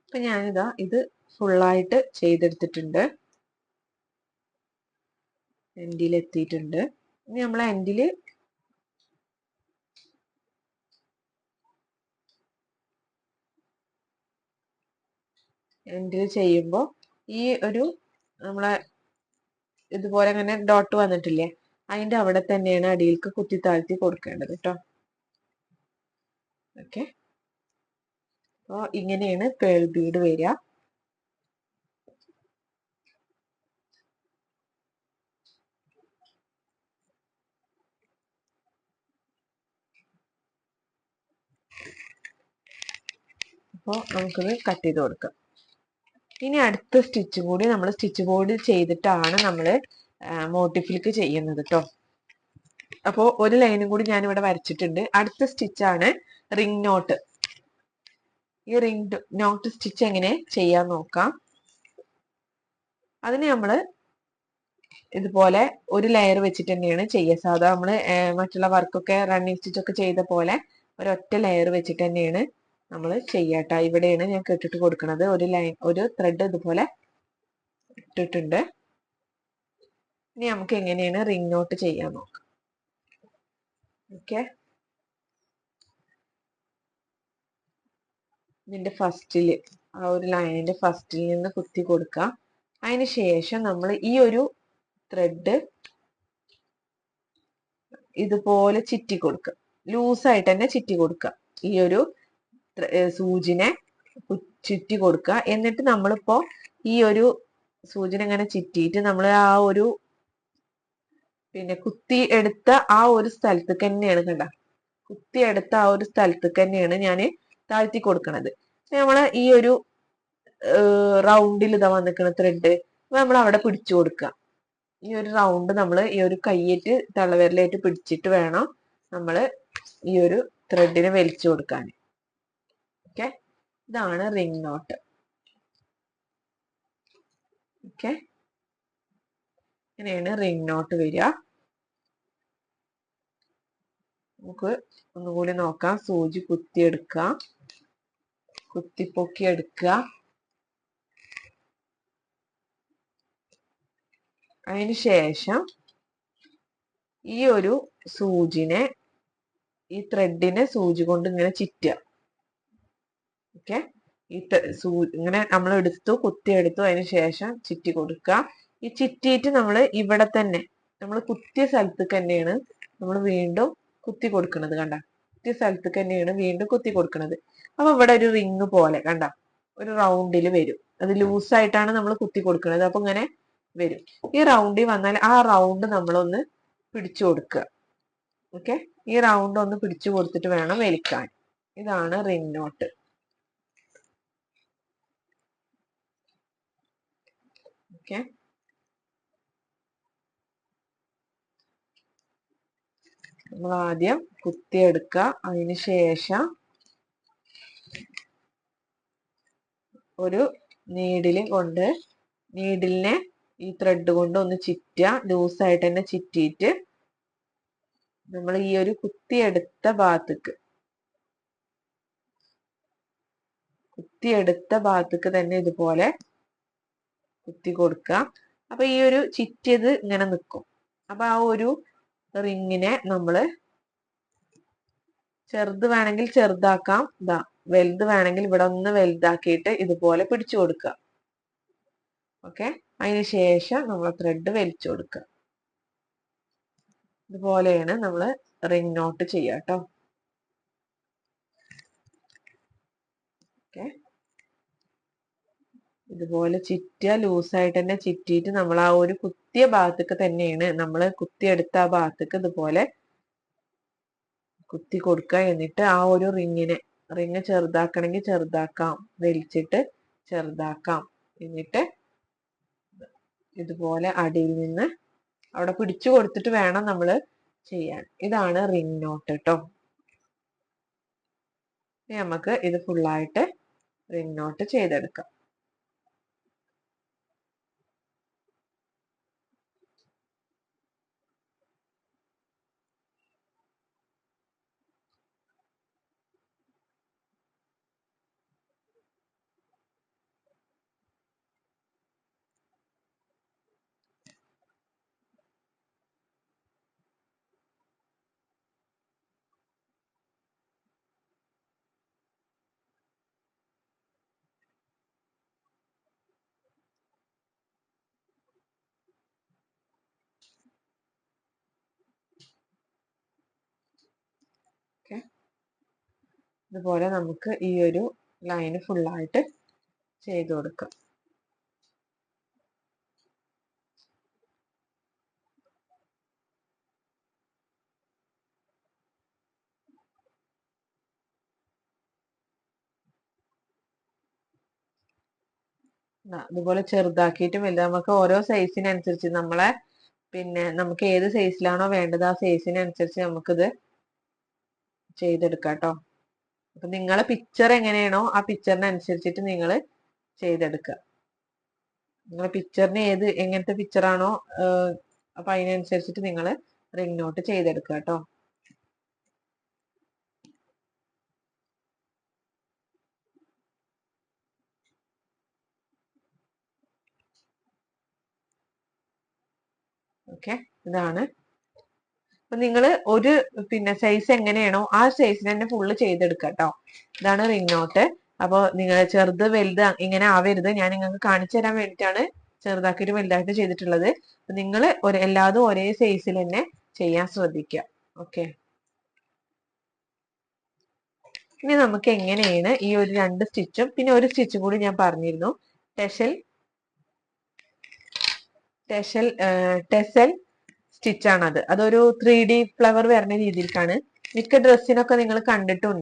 അപ്പൊ ഞാനിതാ ഇത് ഫുള്ളായിട്ട് ചെയ്തെടുത്തിട്ടുണ്ട്. എൻഡിൽ എത്തിയിട്ടുണ്ട്. ഇനി നമ്മൾ എൻഡിൽ ചെയ്യുമ്പോൾ ഈ ഒരു നമ്മളെ ഇതുപോലെ അങ്ങനെ ഡോട്ട് വന്നിട്ടില്ലേ, അതിന്റെ അവിടെ തന്നെയാണ് അടിയിലേക്ക് കുത്തി താഴ്ത്തി കൊടുക്കേണ്ടത് കേട്ടോ. ഓക്കെ, അപ്പോൾ ഇങ്ങനെയാണ് പേൾ ബീഡ് വരിക. അപ്പോൾ നമുക്കിത് കട്ട് ചെയ്ത് കൊടുക്കാം. ഇനി അടുത്ത സ്റ്റിച്ചും കൂടി നമ്മൾ സ്റ്റിച്ച് ബോർഡ് ചെയ്തിട്ടാണ് നമ്മൾ മോട്ടിഫിലേക്ക് ചെയ്യുന്നത് കേട്ടോ. അപ്പോൾ ഒരു ലൈനും കൂടി ഞാൻ ഇവിടെ വരച്ചിട്ടുണ്ട്. അടുത്ത സ്റ്റിച്ചാണ് റിംഗ് നോട്ട്. ഈ റിംഗ് നോട്ട് സ്റ്റിച്ച് എങ്ങനെ ചെയ്യാൻ നോക്കാം. അതിന് നമ്മൾ ഇതുപോലെ ഒരു ലെയർ വെച്ചിട്ട് തന്നെയാണ് ചെയ്യുക. സാധാ നമ്മൾ മറ്റുള്ള വർക്കൊക്കെ റണ്ണിങ് സ്റ്റിച്ചൊക്കെ ചെയ്ത പോലെ ഒരൊറ്റ ലെയർ വെച്ചിട്ട് തന്നെയാണ് നമ്മൾ ചെയ്യാട്ടോ. ഇവിടെയാണ് ഞാൻ കെട്ടിട്ട് കൊടുക്കുന്നത്. ഒരു ത്രെഡ് ഇതുപോലെ ഇട്ടിട്ടുണ്ട്. ഇനി നമുക്ക് എങ്ങനെയാണ് റിംഗ് നോട്ട് ചെയ്യാൻ നോക്കാം. ഓക്കെ, ഇതിന്റെ ഫസ്റ്റില് ആ ഒരു ലൈനിന്റെ ഫസ്റ്റിൽ നിന്ന് കുത്തി കൊടുക്കുക. അതിന് ശേഷം നമ്മൾ ഈ ഒരു ത്രെഡ് ഇതുപോലെ ചിറ്റി കൊടുക്കുക. ലൂസായിട്ട് തന്നെ ചിറ്റി കൊടുക്കുക. ഈ ഒരു സൂചിനെ ചുറ്റി കൊടുക്കുക. എന്നിട്ട് നമ്മളിപ്പോ ഈ ഒരു സൂചന ഇങ്ങനെ ചിറ്റിയിട്ട് നമ്മൾ ആ ഒരു കുത്തി എടുത്ത ആ ഒരു സ്ഥലത്തേക്ക് തന്നെയാണ് കണ്ട, കുത്തി എടുത്ത ആ ഒരു സ്ഥലത്തേക്ക് തന്നെയാണ് ഞാൻ താഴ്ത്തി കൊടുക്കണത്. നമ്മള് ഈ ഒരു റൗണ്ടിൽ ഇതാ വന്നിക്കണ ത്രെഡ് നമ്മൾ അവിടെ പിടിച്ചു കൊടുക്കുക. ഈ ഒരു റൗണ്ട് നമ്മൾ ഈ ഒരു കൈയേറ്റ് തള്ളവിരലായിട്ട് പിടിച്ചിട്ട് വേണം നമ്മൾ ഈ ഒരു ത്രെഡിനെ വലിച്ചു കൊടുക്കാൻ. ഓക്കെ, ഇതാണ് റിംഗ് നോട്ട്. ഓക്കെ, ഇങ്ങനെയാണ് റിംഗ് നോട്ട് വരിക. നമുക്ക് ഒന്നുകൂടി നോക്കാം. സൂചി കുത്തിയെടുക്കുക, കുത്തിപ്പൊക്കി എടുക്കുക. അതിന് ശേഷം ഈ ഒരു സൂചിനെ ഈ ത്രെഡിനെ സൂചി കൊണ്ട് ഇങ്ങനെ ചുറ്റുക. ഓക്കെ, ഈ ഇങ്ങനെ നമ്മൾ എടുത്തു, കുത്തിയെടുത്തു, അതിന് ശേഷം ചുറ്റി കൊടുക്കുക. ഈ ചുറ്റിയിട്ട് നമ്മൾ ഇവിടെ തന്നെ നമ്മൾ കുത്തിയ സ്ഥലത്തേക്ക് തന്നെയാണ് നമ്മൾ വീണ്ടും കുത്തി കൊടുക്കുന്നത്. കണ്ട, കുത്തിയ സ്ഥലത്തേക്ക് തന്നെയാണ് വീണ്ടും കുത്തി കൊടുക്കുന്നത്. അപ്പൊ ഇവിടെ ഒരു റിങ് പോലെ കണ്ട ഒരു റൗണ്ടിൽ വരും. അത് ലൂസായിട്ടാണ് നമ്മൾ കുത്തി കൊടുക്കുന്നത്. അപ്പൊ ഇങ്ങനെ വരും. ഈ റൗണ്ടിൽ വന്നാൽ ആ റൗണ്ട് നമ്മളൊന്ന് പിടിച്ചു കൊടുക്കുക. ഓക്കെ, ഈ റൗണ്ട് ഒന്ന് പിടിച്ചു കൊടുത്തിട്ട് വേണം വലിക്കാൻ. ഇതാണ് റിംഗ് നോട്ട്. ഓക്കെ, നമ്മൾ ആദ്യം കുത്തിയെടുക്കുക. അതിന് ശേഷം ഒരു നീഡിലിനെ ഈ ത്രെഡ് കൊണ്ട് ഒന്ന് ചുറ്റുക. ലൂസായിട്ട് തന്നെ ചുറ്റിയിട്ട് നമ്മൾ ഈ ഒരു കുത്തിയെടുത്ത ഭാഗത്തേക്ക് തന്നെ ഇതുപോലെ കുത്തി കൊടുക്കുക. അപ്പൊ ഈ ഒരു ചുറ്റിയത് ഇങ്ങനെ നിൽക്കും. അപ്പൊ ആ ഒരു റിങ്ങിനെ നമ്മള് ചെറുത് വേണമെങ്കിൽ ചെറുതാക്കാം, വലുത് വേണമെങ്കിൽ ഇവിടെ ഒന്ന് വലുതാക്കിയിട്ട് ഇതുപോലെ പിടിച്ചു കൊടുക്കുക. ഓക്കെ, അതിന് ശേഷം നമ്മൾ ത്രെഡ് വലിച്ചു കൊടുക്കുക. ഇതുപോലെയാണ് നമ്മൾ റിംഗ് നോട്ട് ചെയ്യുക കേട്ടോ. ഓക്കെ, ഇതുപോലെ ചുറ്റുക. ലൂസായിട്ട് തന്നെ ചുറ്റിയിട്ട് നമ്മൾ ആ ഒരു കുത്തിയ ഭാഗത്തേക്ക് തന്നെയാണ് നമ്മൾ കുത്തിയെടുത്ത ആ ഭാഗത്തേക്ക് ഇതുപോലെ കുത്തി കൊടുക്കുക. എന്നിട്ട് ആ ഒരു റിങ് ചെറുതാക്കണമെങ്കിൽ ചെറുതാക്കാം, വലിച്ചിട്ട് ചെറുതാക്കാം. എന്നിട്ട് ഇതുപോലെ അടിയിൽ നിന്ന് അവിടെ പിടിച്ചു കൊടുത്തിട്ട് വേണം നമ്മൾ ചെയ്യാൻ. ഇതാണ് റിംഗ് നോട്ട് കേട്ടോ. നമുക്ക് ഇത് ഫുള്ളായിട്ട് റിംഗ് നോട്ട് ചെയ്തെടുക്കാം. ഇതുപോലെ നമുക്ക് ഈ ഒരു ലൈന് ഫുള്ളായിട്ട് ചെയ്ത് കൊടുക്കാം. അതുപോലെ ചെറുതാക്കിയിട്ടും വലുത് നമുക്ക് ഓരോ സൈസിനനുസരിച്ച് നമ്മളെ പിന്നെ നമുക്ക് ഏത് സൈസിലാണോ വേണ്ടത് ആ സൈസിനനുസരിച്ച് നമുക്കിത് ചെയ്തെടുക്കാം കേട്ടോ. അപ്പൊ നിങ്ങളെ പിക്ചർ എങ്ങനെയാണോ ആ പിക്ചറിനനുസരിച്ചിട്ട് നിങ്ങൾ ചെയ്തെടുക്കുക. നിങ്ങളെ പിക്ചറിന് എങ്ങനത്തെ പിക്ചറാണോ അപ്പൊ അതിനനുസരിച്ചിട്ട് നിങ്ങൾ റിംഗ് നോട്ട് ചെയ്തെടുക്കുക കേട്ടോ. ഓക്കെ, ഇതാണ്. അപ്പൊ നിങ്ങൾ ഒരു പിന്നെ സൈസ് എങ്ങനെയാണോ ആ സൈസിന് തന്നെ ഫുള്ള് ചെയ്തെടുക്കുക കേട്ടോ. ഇതാണ് റിംഗ് നോട്ട്. അപ്പോൾ നിങ്ങൾ ചെറുത് വലുത് ഇങ്ങനെ ആവരുത്. ഞാൻ നിങ്ങൾക്ക് കാണിച്ചു തരാൻ വേണ്ടിയിട്ടാണ് ചെറുതാക്കിയിട്ട് വലുതായിട്ട് ചെയ്തിട്ടുള്ളത്. അപ്പൊ നിങ്ങൾ എല്ലാതും ഒരേ സൈസിൽ തന്നെ ചെയ്യാൻ ശ്രദ്ധിക്കുക. ഓക്കെ, ഇനി നമുക്ക് എങ്ങനെയാണ് ഈ ഒരു 2 സ്റ്റിച്ചും പിന്നെ ഒരു സ്റ്റിച്ചും കൂടി ഞാൻ പറഞ്ഞിരുന്നു, ടെസൽ സ്റ്റിച്ച് ആണത്. അതൊരു 3D ഫ്ലവർ വരുന്ന രീതിയിലേക്കാണ്. മിക്ക ഡ്രസ്സിനൊക്കെ നിങ്ങൾ കണ്ടിട്ടുണ്ട്.